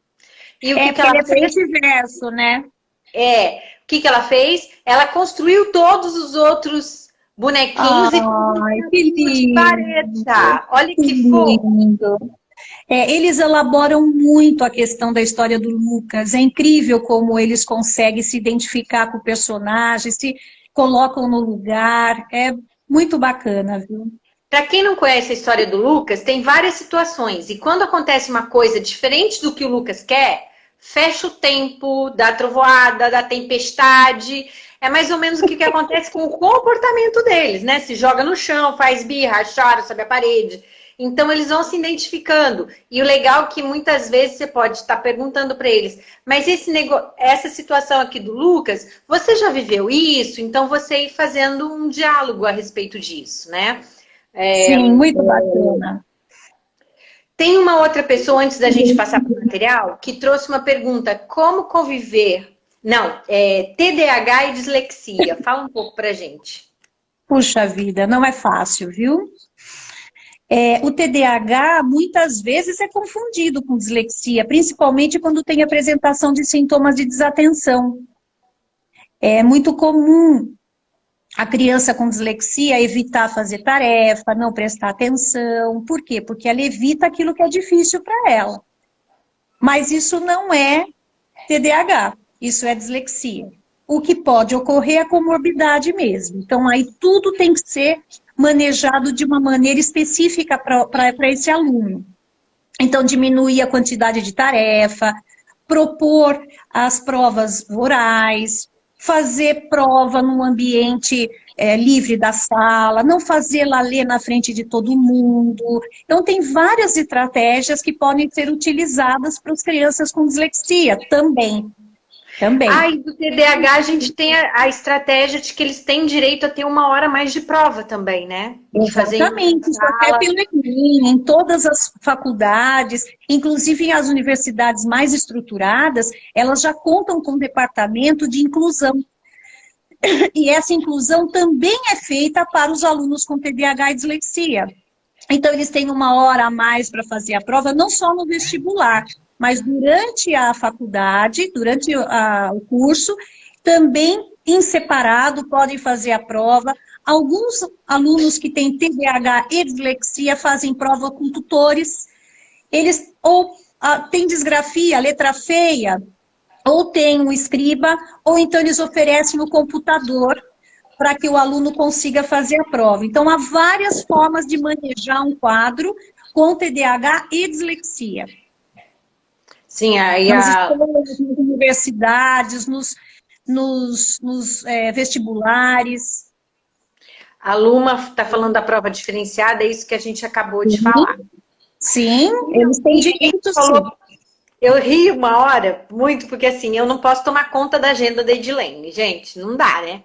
S2: E o que ela fez?
S1: Verso, né?
S2: O que ela fez? Ela construiu todos os outros bonequinhos
S1: que lindo.
S2: Olha que fofo.
S1: Eles elaboram muito a questão da história do Lucas. É incrível como eles conseguem se identificar com o personagem, se colocam no lugar. É muito bacana, viu?
S2: Para quem não conhece a história do Lucas, tem várias situações. E quando acontece uma coisa diferente do que o Lucas quer, fecha o tempo, dá trovoada, dá tempestade. É mais ou menos o que acontece com o comportamento deles, né? Se joga no chão, faz birra, chora, sobe a parede. Então, eles vão se identificando. E o legal é que muitas vezes você pode estar perguntando para eles, mas essa situação aqui do Lucas, você já viveu isso? Então, você ir fazendo um diálogo a respeito disso, né?
S1: Sim, muito bacana.
S2: Tem uma outra pessoa, antes da gente passar para o material, que trouxe uma pergunta, como conviver... Não, TDAH e dislexia. Fala um pouco pra gente.
S1: Puxa vida, não é fácil, viu? O TDAH muitas vezes é confundido com dislexia, principalmente quando tem apresentação de sintomas de desatenção. É muito comum a criança com dislexia evitar fazer tarefa, não prestar atenção. Por quê? Porque ela evita aquilo que é difícil para ela. Mas isso não é TDAH. Isso é dislexia. O que pode ocorrer é comorbidade mesmo. Então, aí tudo tem que ser manejado de uma maneira específica para esse aluno. Então, diminuir a quantidade de tarefa, propor as provas orais, fazer prova num ambiente livre da sala, não fazê-la ler na frente de todo mundo. Então, tem várias estratégias que podem ser utilizadas para as crianças com dislexia também. Também.
S2: E do TDAH a gente tem a estratégia de que eles têm direito a ter 1 hora mais de prova também, né? De fazer
S1: Exatamente, isso até pelo Enem, em todas as faculdades, inclusive as universidades mais estruturadas, elas já contam com um departamento de inclusão. E essa inclusão também é feita para os alunos com TDAH e dislexia. Então, eles têm 1 hora a mais para fazer a prova, não só no vestibular, mas durante a faculdade, durante o curso, também em separado podem fazer a prova. Alguns alunos que têm TDAH e dislexia fazem prova com tutores. Eles ou têm disgrafia, letra feia, ou tem um escriba, ou então eles oferecem o computador para que o aluno consiga fazer a prova. Então, há várias formas de manejar um quadro com TDAH e dislexia.
S2: Sim, aí
S1: nas escolas, nas universidades, nos vestibulares.
S2: A Luma está falando da prova diferenciada, é isso que a gente acabou de falar.
S1: Sim, eles têm direito, sim.
S2: Eu ri 1 hora, muito, porque assim, eu não posso tomar conta da agenda da Edilene, gente, não dá, né?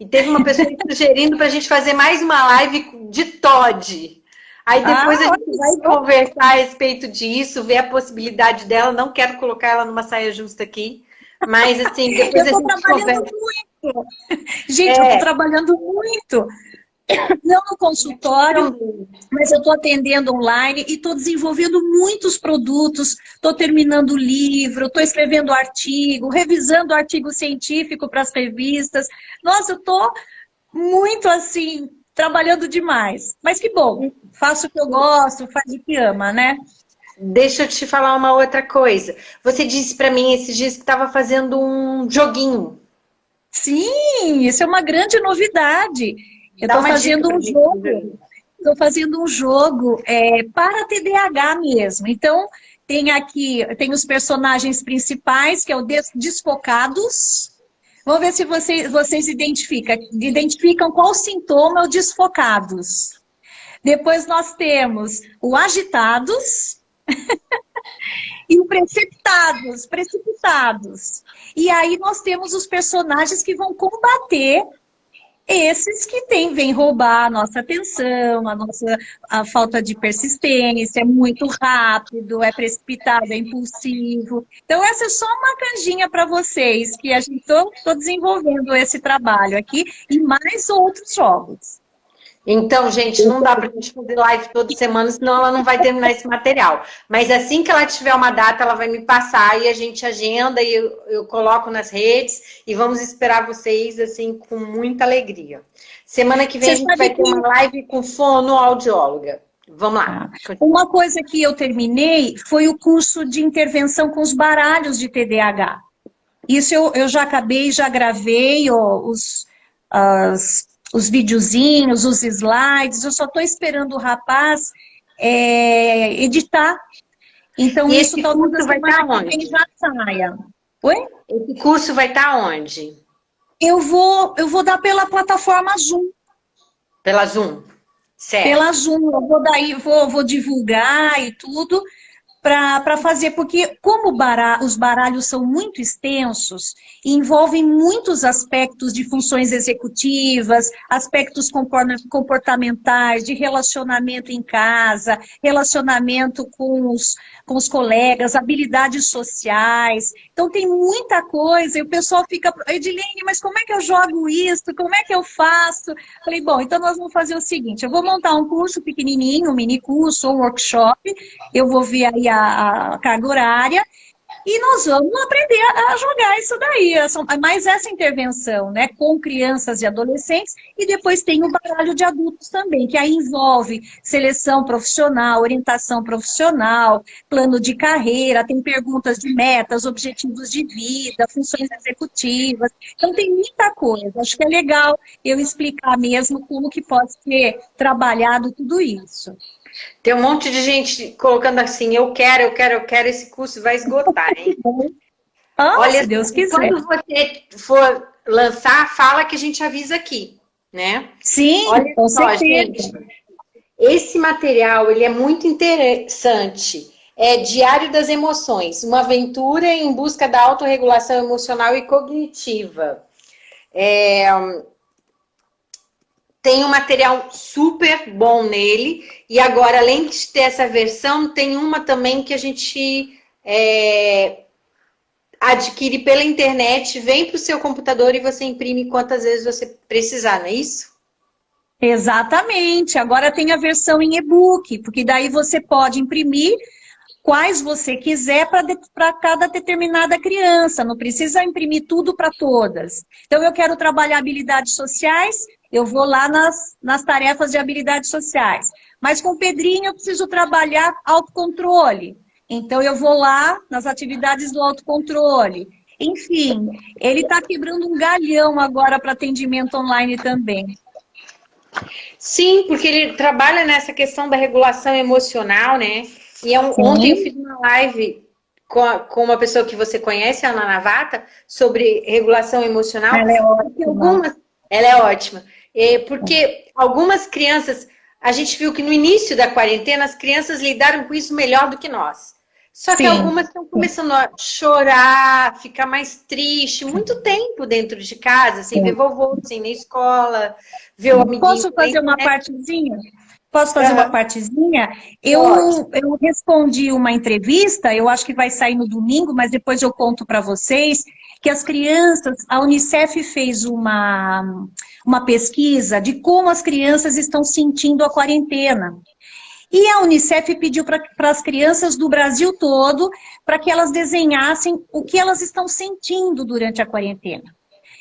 S2: E teve uma pessoa sugerindo para a gente fazer mais uma live de Todd. Aí depois a gente vai conversar a respeito disso, ver a possibilidade dela. Não quero colocar ela numa saia justa aqui, mas assim, depois a gente conversa.
S1: Muito. Gente, eu estou trabalhando muito. Não no consultório, mas eu estou atendendo online e estou desenvolvendo muitos produtos, estou terminando o livro, estou escrevendo artigo, revisando artigo científico para as revistas. Nossa, eu estou muito assim, trabalhando demais. Mas que bom, faço o que eu gosto, faz o que ama, né?
S2: Deixa eu te falar uma outra coisa. Você disse para mim esses dias que estava fazendo um joguinho.
S1: Sim, isso é uma grande novidade. Eu estou fazendo um jogo. Estou fazendo um jogo para TDAH mesmo. Então, tem os personagens principais, que é o Desfocados. Vamos ver se vocês identificam qual sintoma é o Desfocados. Depois nós temos o Agitados e o Precipitados. E aí nós temos os personagens que vão combater esses que vêm roubar a nossa atenção, a falta de persistência, é muito rápido, é precipitado, é impulsivo. Então, essa é só uma canjinha para vocês, que a gente estou desenvolvendo esse trabalho aqui e mais outros jogos.
S2: Então, gente, não dá pra gente fazer live toda semana, senão ela não vai terminar esse material. Mas assim que ela tiver uma data, ela vai me passar e a gente agenda e eu coloco nas redes e vamos esperar vocês, assim, com muita alegria. Semana que vem a gente vai ter uma live com fonoaudióloga. Vamos lá.
S1: Uma coisa que eu terminei foi o curso de intervenção com os baralhos de TDAH. Isso eu já acabei, já gravei os videozinhos, os slides, eu só estou esperando o rapaz editar. Então,
S2: e
S1: isso talvez vai estar onde? Já saia. Oi?
S2: Esse curso vai estar onde?
S1: Eu vou dar pela plataforma Zoom.
S2: Pela Zoom? Certo.
S1: Pela Zoom, vou divulgar e tudo para fazer, porque como os baralhos são muito extensos, envolvem muitos aspectos de funções executivas, aspectos comportamentais, de relacionamento em casa, relacionamento com os colegas, habilidades sociais. Então tem muita coisa e o pessoal fica, Edilene, mas como é que eu jogo isso? Como é que eu faço? Falei, bom, então nós vamos fazer o seguinte, eu vou montar um curso pequenininho, um mini curso ou um workshop, eu vou ver aí a carga horária, e nós vamos aprender a jogar isso daí. Mas essa intervenção, né, com crianças e adolescentes, e depois tem o baralho de adultos também, que aí envolve seleção profissional, orientação profissional, plano de carreira, tem perguntas de metas, objetivos de vida, funções executivas. Então tem muita coisa. Acho que é legal eu explicar mesmo como que pode ser trabalhado tudo isso.
S2: Tem um monte de gente colocando assim, eu quero, esse curso vai esgotar, hein?
S1: Olha, se Deus quiser.
S2: Quando você for lançar, fala que a gente avisa aqui, né?
S1: Sim,
S2: olha
S1: com
S2: só,
S1: certeza.
S2: Gente, esse material, ele é muito interessante. é Diário das Emoções, uma aventura em busca da autorregulação emocional e cognitiva. Tem um material super bom nele, e agora, além de ter essa versão, tem uma também que a gente adquire pela internet, vem para o seu computador e você imprime quantas vezes você precisar, não é isso?
S1: Exatamente. Agora tem a versão em e-book, porque daí você pode imprimir quais você quiser para cada determinada criança. Não precisa imprimir tudo para todas. Então, eu quero trabalhar habilidades sociais, eu vou lá nas tarefas de habilidades sociais. Mas com o Pedrinho eu preciso trabalhar autocontrole. Então, eu vou lá nas atividades do autocontrole. Enfim, ele está quebrando um galhão agora para atendimento online também.
S2: Sim, porque ele trabalha nessa questão da regulação emocional, né? E ontem eu fiz uma live com uma pessoa que você conhece, a Ana Navata, sobre regulação emocional.
S1: Ela é ótima.
S2: Ela é ótima. Porque algumas crianças, a gente viu que no início da quarentena, as crianças lidaram com isso melhor do que nós. Só que algumas estão começando a chorar, ficar mais triste, muito tempo dentro de casa, sem ver vovô, sem ir na escola, ver o amiguinho.
S1: Posso fazer uma partezinha? Posso fazer uma partezinha? Eu respondi uma entrevista, eu acho que vai sair no domingo, mas depois eu conto para vocês, que as crianças, a Unicef fez uma pesquisa de como as crianças estão sentindo a quarentena. E a Unicef pediu para as crianças do Brasil todo para que elas desenhassem o que elas estão sentindo durante a quarentena.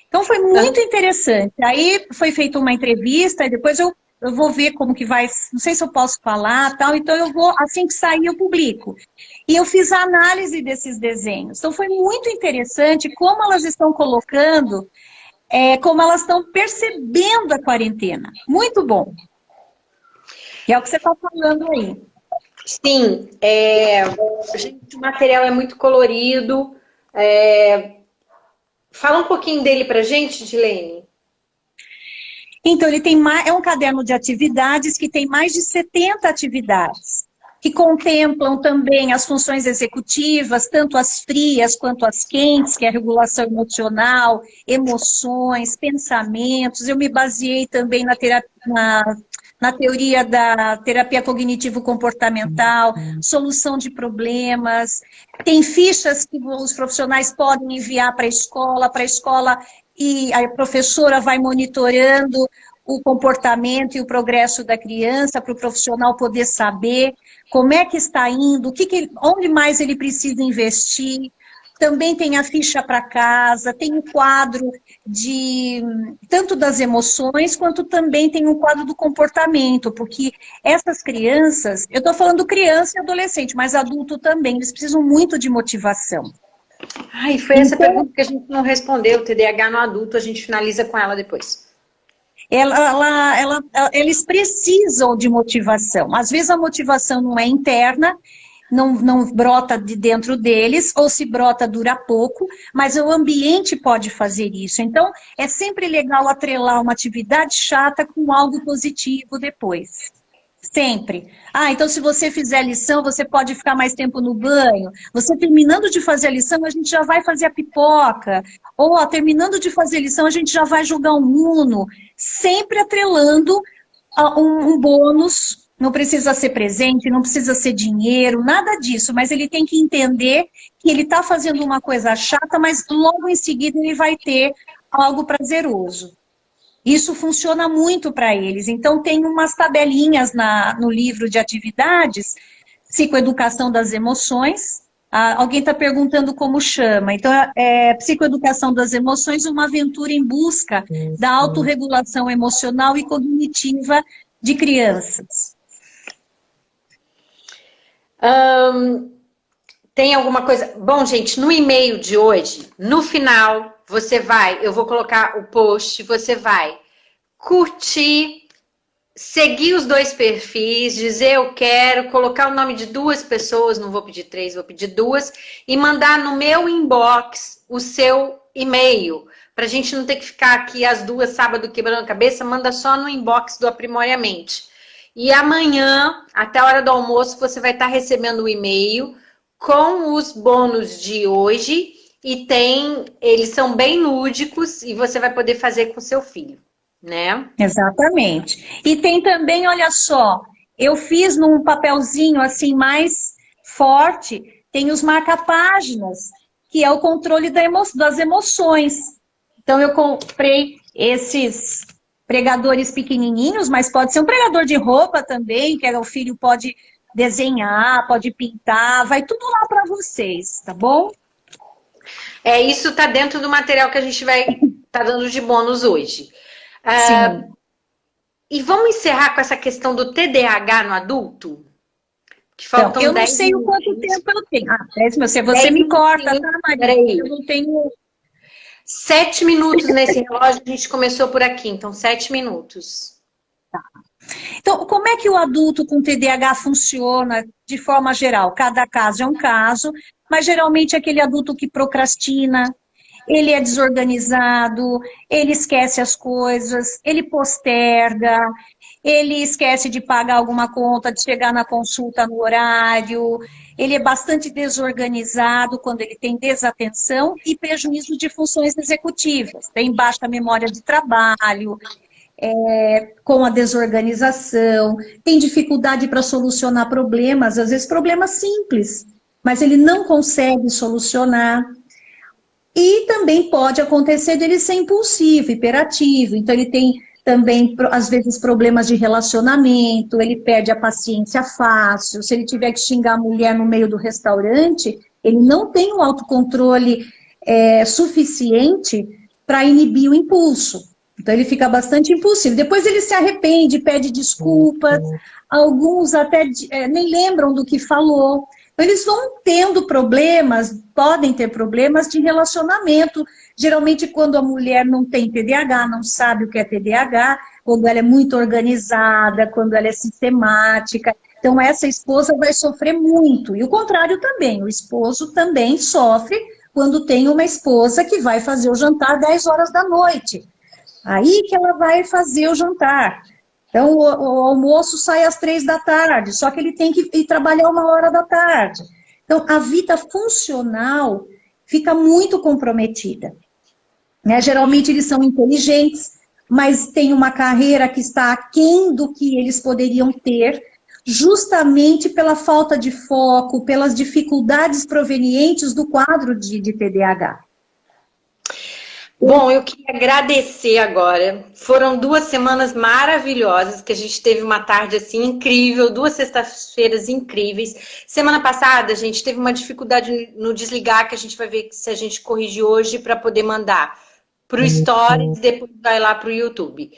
S1: Então foi muito interessante. Aí foi feita uma entrevista e depois eu vou ver como que vai, não sei se eu posso falar, tal, então eu vou, assim que sair, eu publico. E eu fiz a análise desses desenhos. Então foi muito interessante como elas estão colocando, como elas estão percebendo a quarentena. Muito bom. Que é o que você está falando aí.
S2: Sim, gente, o material é muito colorido. Fala um pouquinho dele pra gente, Dilene.
S1: Então, ele tem é um caderno de atividades que tem mais de 70 atividades, que contemplam também as funções executivas, tanto as frias quanto as quentes, que é a regulação emocional, emoções, pensamentos. Eu me baseei também na teoria da terapia cognitivo-comportamental, solução de problemas. Tem fichas que os profissionais podem enviar para a escola e a professora vai monitorando o comportamento e o progresso da criança para o profissional poder saber como é que está indo, onde mais ele precisa investir. Também tem a ficha para casa, tem um quadro tanto das emoções, quanto também tem um quadro do comportamento, porque essas crianças, eu estou falando criança e adolescente, mas adulto também, eles precisam muito de motivação.
S2: Ai, foi essa pergunta que a gente não respondeu, o TDAH no adulto, a gente finaliza com ela depois.
S1: Eles precisam de motivação. Às vezes a motivação não é interna, não brota de dentro deles, ou se brota dura pouco, mas o ambiente pode fazer isso. Então, é sempre legal atrelar uma atividade chata com algo positivo depois. Sempre. Então se você fizer a lição, você pode ficar mais tempo no banho. Você terminando de fazer a lição, a gente já vai fazer a pipoca. Ou terminando de fazer a lição, a gente já vai jogar um Uno. Sempre atrelando um bônus. Não precisa ser presente, não precisa ser dinheiro, nada disso. Mas ele tem que entender que ele está fazendo uma coisa chata, mas logo em seguida ele vai ter algo prazeroso. Isso funciona muito para eles. Então, tem umas tabelinhas no livro de atividades, Psicoeducação das Emoções. Alguém está perguntando como chama. Então, Psicoeducação das Emoções, uma aventura em busca da autorregulação emocional e cognitiva de crianças.
S2: Tem alguma coisa... Bom, gente, no e-mail de hoje, no final... eu vou colocar o post, você vai curtir, seguir os 2 perfis, dizer eu quero, colocar o nome de 2 pessoas, não vou pedir 3, vou pedir 2, e mandar no meu inbox o seu e-mail, para a gente não ter que ficar aqui as 2 sábado quebrando a cabeça, manda só no inbox do Aprimore a Mente. E amanhã, até a hora do almoço, você vai estar recebendo o e-mail com os bônus de hoje. E eles são bem lúdicos e você vai poder fazer com seu filho, né?
S1: Exatamente. E tem também, olha só, eu fiz num papelzinho assim mais forte, tem os marca-páginas, que é o controle das emoções. Então eu comprei esses pregadores pequenininhos, mas pode ser um pregador de roupa também, que o filho pode desenhar, pode pintar, vai tudo lá para vocês, tá bom?
S2: Isso tá dentro do material que a gente vai estar dando de bônus hoje.
S1: Sim.
S2: E vamos encerrar com essa questão do TDAH no adulto? Que
S1: Então,
S2: faltam
S1: eu não
S2: 10
S1: sei o quanto
S2: minutos.
S1: tempo eu tenho. 10 minutos. Você me corta, tá, Maria?
S2: Peraí.
S1: Eu não tenho...
S2: 7 minutos nesse relógio, a gente começou por aqui, então 7 minutos.
S1: Então, como é que o adulto com TDAH funciona de forma geral? Cada caso é um caso, mas geralmente é aquele adulto que procrastina, ele é desorganizado, ele esquece as coisas, ele posterga, ele esquece de pagar alguma conta, de chegar na consulta no horário, ele é bastante desorganizado quando ele tem desatenção e prejuízo de funções executivas, tem baixa memória de trabalho, com a desorganização, tem dificuldade para solucionar problemas, às vezes problemas simples, mas ele não consegue solucionar. E também pode acontecer dele ser impulsivo, hiperativo, então ele tem também, às vezes, problemas de relacionamento, ele perde a paciência fácil, se ele tiver que xingar a mulher no meio do restaurante, ele não tem um autocontrole suficiente para inibir o impulso. Então ele fica bastante impulsivo. Depois ele se arrepende, pede desculpas, alguns até nem lembram do que falou. Então eles vão tendo problemas, podem ter problemas de relacionamento. Geralmente quando a mulher não tem TDAH, não sabe o que é TDAH, quando ela é muito organizada, quando ela é sistemática. Então essa esposa vai sofrer muito. E o contrário também, o esposo também sofre quando tem uma esposa que vai fazer o jantar 10 horas da noite. Aí que ela vai fazer o jantar. Então, o almoço sai às 3 da tarde, só que ele tem que ir trabalhar 1 hora da tarde. Então, a vida funcional fica muito comprometida. Né? Geralmente, eles são inteligentes, mas têm uma carreira que está aquém do que eles poderiam ter, justamente pela falta de foco, pelas dificuldades provenientes do quadro de TDAH.
S2: Bom, eu queria agradecer agora. Foram 2 semanas maravilhosas, que a gente teve uma tarde assim incrível, 2 sextas-feiras incríveis. Semana passada a gente teve uma dificuldade no desligar, que a gente vai ver se a gente corrige hoje para poder mandar para o Stories e depois vai lá para o YouTube.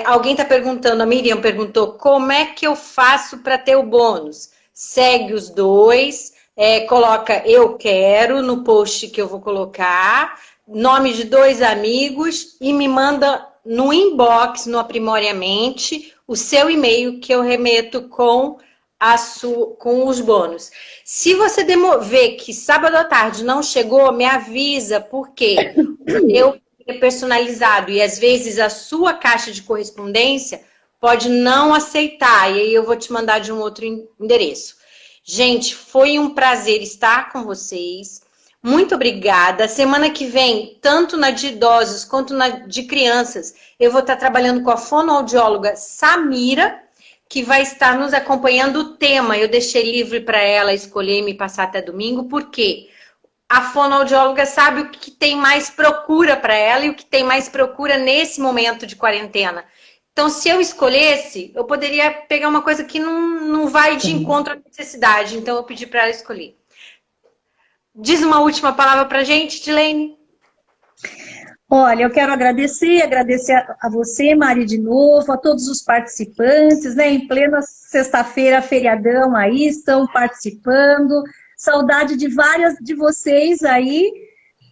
S2: Alguém está perguntando, a Miriam perguntou, como é que eu faço para ter o bônus? Segue os 2, coloca eu quero no post que eu vou colocar, nome de 2 amigos e me manda no inbox, no Aprimoramente, o seu e-mail que eu remeto com os bônus. Se você ver que sábado à tarde não chegou, me avisa, porque eu é personalizado e às vezes a sua caixa de correspondência pode não aceitar e aí eu vou te mandar de um outro endereço. Gente, foi um prazer estar com vocês. Muito obrigada. Semana que vem, tanto na de idosos quanto na de crianças, eu vou estar trabalhando com a fonoaudióloga Samira, que vai estar nos acompanhando o tema. Eu deixei livre para ela escolher e me passar até domingo, porque a fonoaudióloga sabe o que tem mais procura para ela e o que tem mais procura nesse momento de quarentena. Então, se eu escolhesse, eu poderia pegar uma coisa que não vai de encontro à necessidade. Então, eu pedi para ela escolher. Diz uma última palavra para a gente, Dilene.
S1: Olha, eu quero agradecer a você, Mari, de novo, a todos os participantes, né? Em plena sexta-feira, feriadão aí, estão participando. Saudade de várias de vocês aí,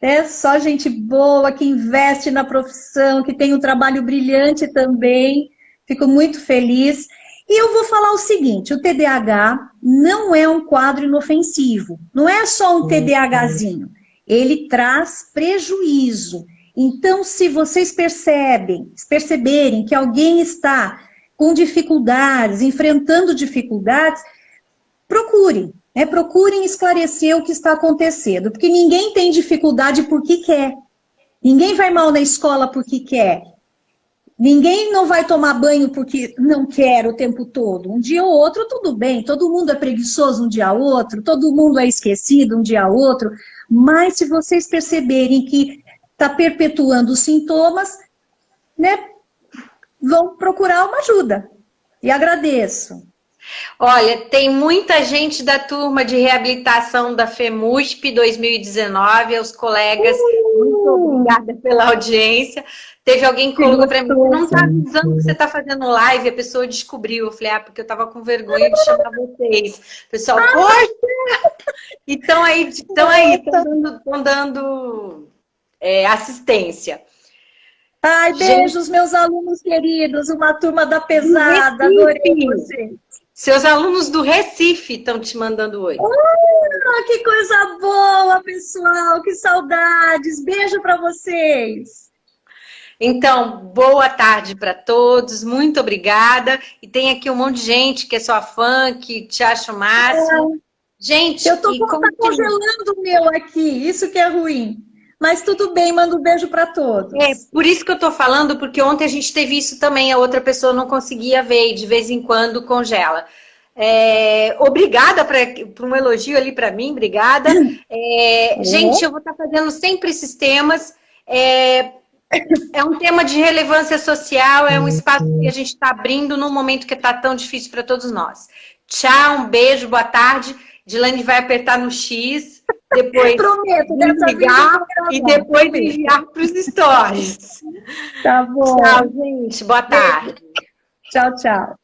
S1: né? Só gente boa, que investe na profissão, que tem um trabalho brilhante também. Fico muito feliz. E eu vou falar o seguinte, o TDAH não é um quadro inofensivo, não é só um TDAHzinho, ele traz prejuízo. Então, se vocês perceberem que alguém está com dificuldades, enfrentando dificuldades, procurem, né? Procurem esclarecer o que está acontecendo, porque ninguém tem dificuldade porque quer. Ninguém vai mal na escola porque quer. Ninguém não vai tomar banho porque não quer o tempo todo. Um dia ou outro, tudo bem. Todo mundo é preguiçoso um dia ou outro. Todo mundo é esquecido um dia ou outro. Mas se vocês perceberem que está perpetuando os sintomas, né, vão procurar uma ajuda. E agradeço.
S2: Olha, tem muita gente da turma de reabilitação da FEMUSP 2019, aos colegas, muito obrigada pela audiência. Teve alguém que colocou para mim, não está avisando que você está fazendo live, a pessoa descobriu. Eu falei, porque eu estava com vergonha de chamar vocês. Pessoal, poxa! Estão dando assistência.
S1: Ai, beijos, meus alunos queridos, uma turma da pesada, adorei vocês.
S2: Seus alunos do Recife estão te mandando oi.
S1: Que coisa boa, pessoal, que saudades. Beijo para vocês.
S2: Então, boa tarde para todos, muito obrigada. E tem aqui um monte de gente que é sua fã, que te acha o máximo. Gente,
S1: eu tô congelando o meu aqui, isso que é ruim. Mas tudo bem, mando um beijo para todos.
S2: Por isso que eu tô falando, porque ontem a gente teve isso também, a outra pessoa não conseguia ver e de vez em quando congela. Obrigada por um elogio ali para mim, obrigada. Gente, eu vou estar fazendo sempre esses temas. É um tema de relevância social, é um espaço que a gente está abrindo num momento que está tão difícil para todos nós. Tchau, um beijo, boa tarde. Dilane vai apertar no X, depois
S1: prometo,
S2: ligar e depois enviar para os stories.
S1: Tá bom.
S2: Tchau, gente. Boa tarde.
S1: Tchau, tchau.